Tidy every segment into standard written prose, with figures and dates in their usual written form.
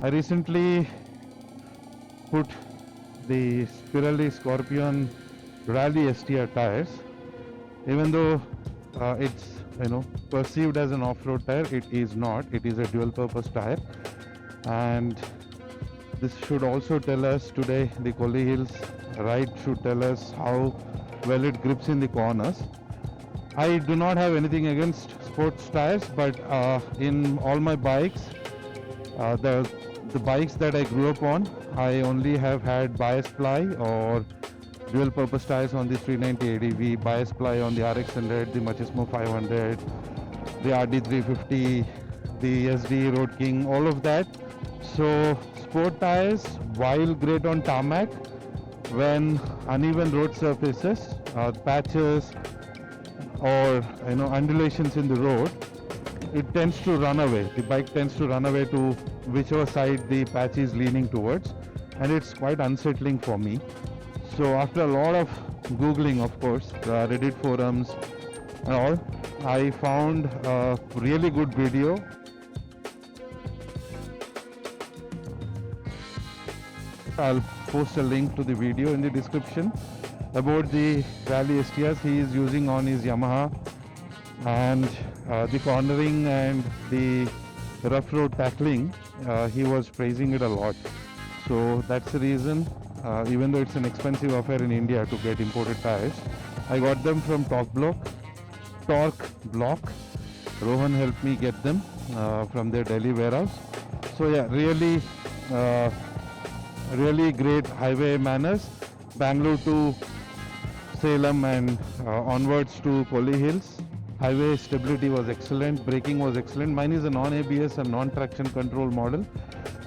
I recently put the Pirelli Scorpion Rally STR tires. Even though it's perceived as an off-road tire, it is not. It is a dual-purpose tire, and this should also tell us today the Collie Hills ride should tell us how well it grips in the corners. I do not have anything against sports tires, but in all my bikes, the bikes that I grew up on, I only have had bias ply or dual purpose tires on the 390 ADV, bias ply on the RX100, the Machismo 500, the RD350, the SD Road King, all of that. So sport tires, while great on tarmac, when uneven road surfaces, patches or undulations in the road, it tends to run away. The bike tends to run away to whichever side the patch is leaning towards, and it's quite unsettling for me. So after a lot of googling, of course, Reddit forums and all, I found a really good video. I'll post a link to the video in the description about the Rally STRs he is using on his Yamaha, and the cornering and the rough road tackling, he was praising it a lot. So that's the reason, even though it's an expensive affair in India to get imported tires, I got them from Torque Block. Rohan helped me get them from their Delhi warehouse. So yeah, really great highway manners. Bangalore to Salem and onwards to Collie Hills. Highway stability was excellent, braking was excellent. Mine is a non-ABS and non-traction control model.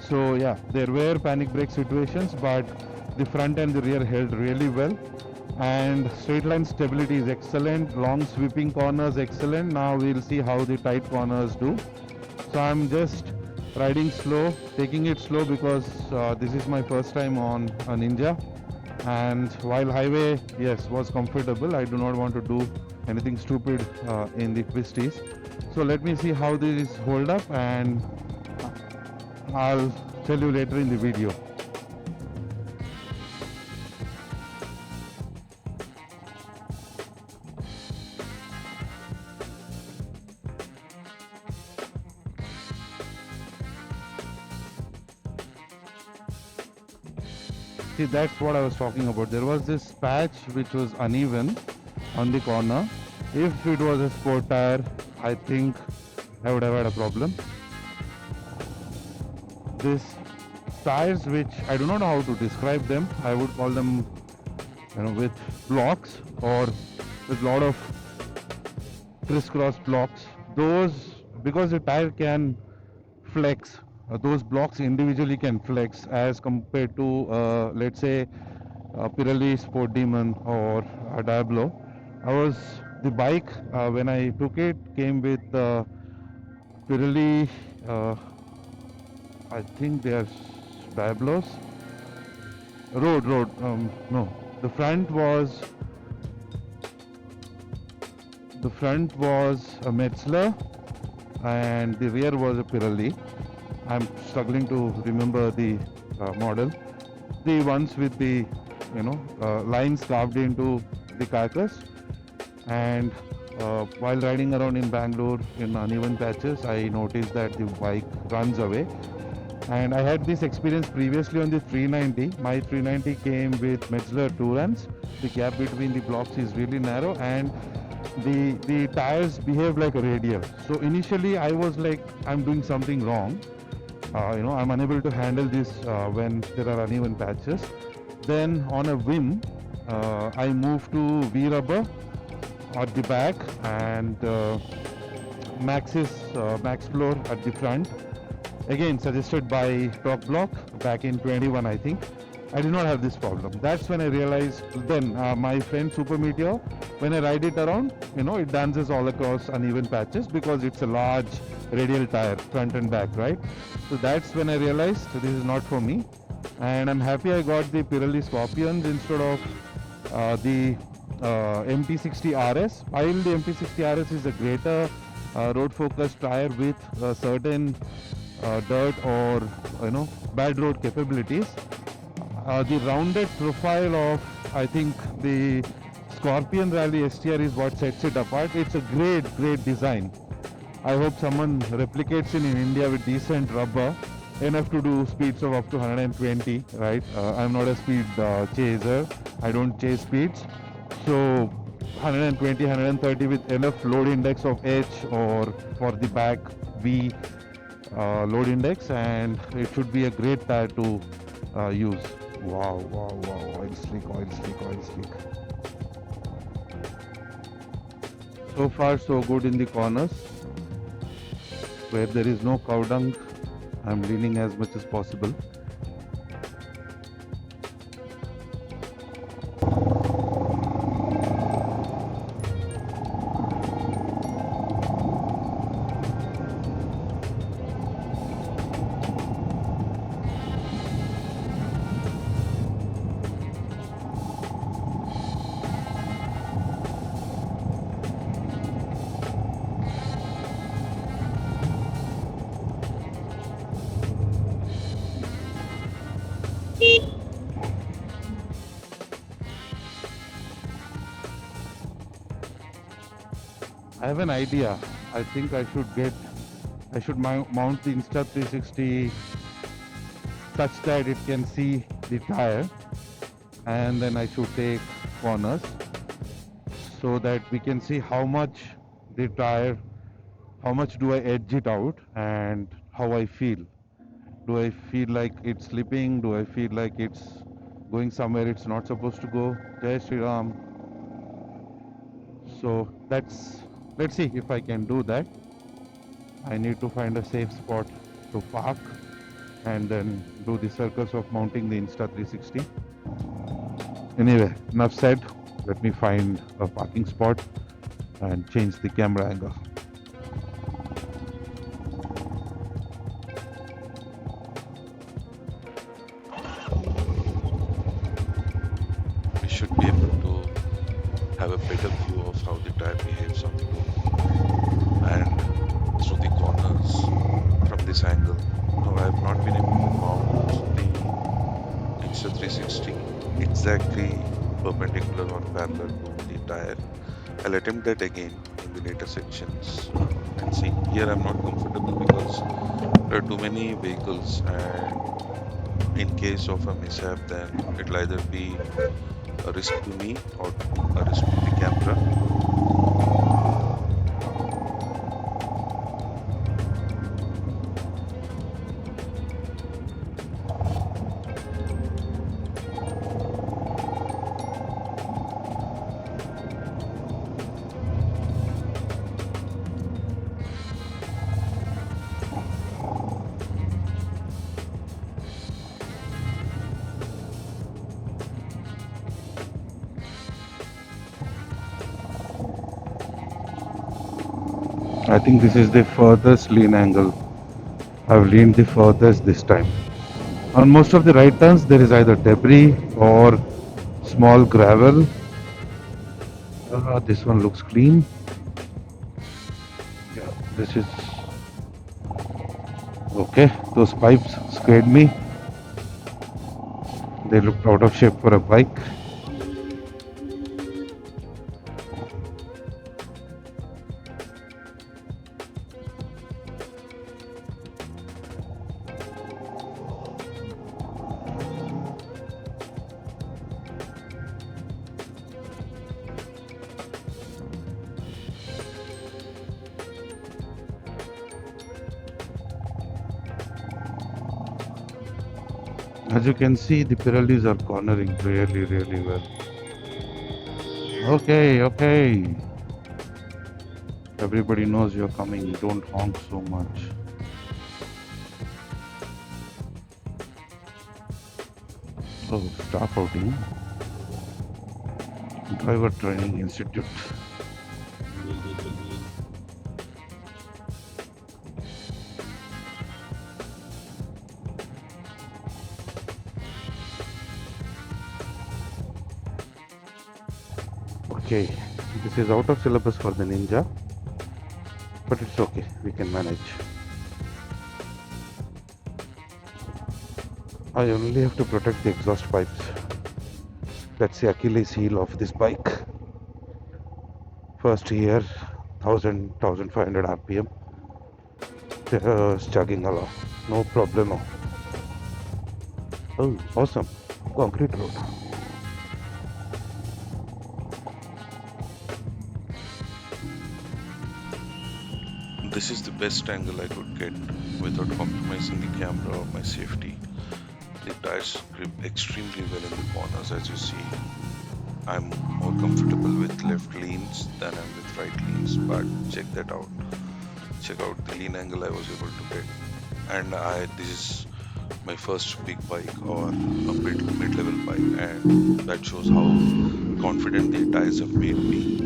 So yeah, there were panic brake situations, but the front and the rear held really well. And straight line stability is excellent. Long sweeping corners excellent. Now we'll see how the tight corners do. So I'm just riding slow, taking it slow because this is my first time on a Ninja. And while highway, yes, was comfortable, I do not want to do anything stupid in the twisties. So let me see how these hold up, and I'll tell you later in the video. See, that's what I was talking about. There was this patch which was uneven on the corner. If it was a sport tire, I think I would have had a problem. These tires, which I do not know how to describe them, I would call them, with blocks or with a lot of crisscross blocks. Those, because the tire can flex, those blocks individually can flex as compared to, let's say, Pirelli Sport Demon or a Diablo. The bike, when I took it, came with Pirelli, I think they are Diablos. No, the front was a Metzler, and the rear was a Pirelli. I'm struggling to remember the model. The ones with the lines carved into the carcass. And while riding around in Bangalore in uneven patches, I noticed that the bike runs away. And I had this experience previously on the 390. My 390 came with Metzler Tourans. The gap between the blocks is really narrow, and the tires behave like a radial. So initially I was like, I'm doing something wrong. I'm unable to handle this when there are uneven patches. Then on a whim, I moved to V-rubber at the back and Max Floor at the front. Again, suggested by Torque Block back in 21, I think. I did not have this problem. That's when I realized, then my friend Super Meteor, when I ride it around, it dances all across uneven patches because it's a large radial tire, front and back, right? So that's when I realized this is not for me. And I'm happy I got the Pirelli Scorpions instead of the MT60 RS. While the MT60 RS is a greater road focused tire with certain dirt or bad road capabilities. The rounded profile of, I think, the Scorpion Rally STR is what sets it apart. It's a great design. I hope someone replicates it in India with decent rubber, enough to do speeds of up to 120, right? I'm not a speed chaser. I don't chase speeds. So 120, 130 with enough load index of H, or for the back V load index, and it should be a great tire to use. Wow, wow, wow, oil slick, oil slick, oil slick. So far so good in the corners. Where there is no cow dung, I'm leaning as much as possible. I have an idea. I think I should mount the Insta360 such that it can see the tire, and then I should take corners so that we can see how much the tire, how much do I edge it out, and how I feel. Do I feel like it's slipping? Do I feel like it's going somewhere it's not supposed to go? Jai Shri Ram. So let's see if I can do that. I need to find a safe spot to park and then do the circus of mounting the Insta360. Anyway, enough said. Let me find a parking spot and change the camera angle. We should be able to have a better view of how the tire behaves on the road and through the corners from this angle. No, I have not been able to mount the Insta360 exactly perpendicular or parallel to the tire. I'll attempt that again in the later sections and see. Here I'm not comfortable because there are too many vehicles, and in case of a mishap, then it'll either be a risk to me or a risk to the camera. I think this is the furthest lean angle. I've leaned the furthest this time. On most of the right turns, there is either debris or small gravel. This one looks clean. Yeah, this is okay. Those pipes scared me. They looked out of shape for a bike. As you can see, the Pirellis are cornering really well. Okay. Everybody knows you're coming. Don't honk so much. Oh, staff outing. Driver Training Institute. Okay, this is out of syllabus for the Ninja, but it's okay, we can manage. I only have to protect the exhaust pipes. That's the Achilles heel of this bike. First year, 1500 RPM, just chugging along, no problemo. Oh, awesome, concrete road. This is the best angle I could get without compromising the camera or my safety. The tires grip extremely well in the corners as you see. I'm more comfortable with left leans than I'm with right leans, but check that out. Check out the lean angle I was able to get. And this is my first big bike or a mid-level bike, and that shows how confident the tires have made me.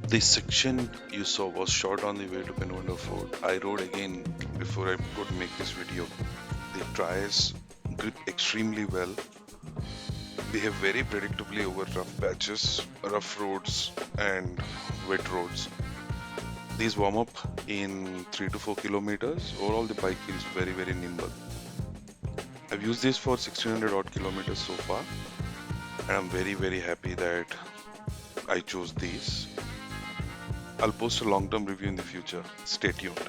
This section you saw was shot on the way to Penwonder Fort. I rode again before I could make this video. The tires grip extremely well. Behave very predictably over rough patches, rough roads, and wet roads. These warm up in 3 to 4 kilometers. Overall, the bike feels very nimble. I've used this for 1600 odd kilometers so far, and I'm very happy that I chose these. I'll post a long-term review in the future. Stay tuned.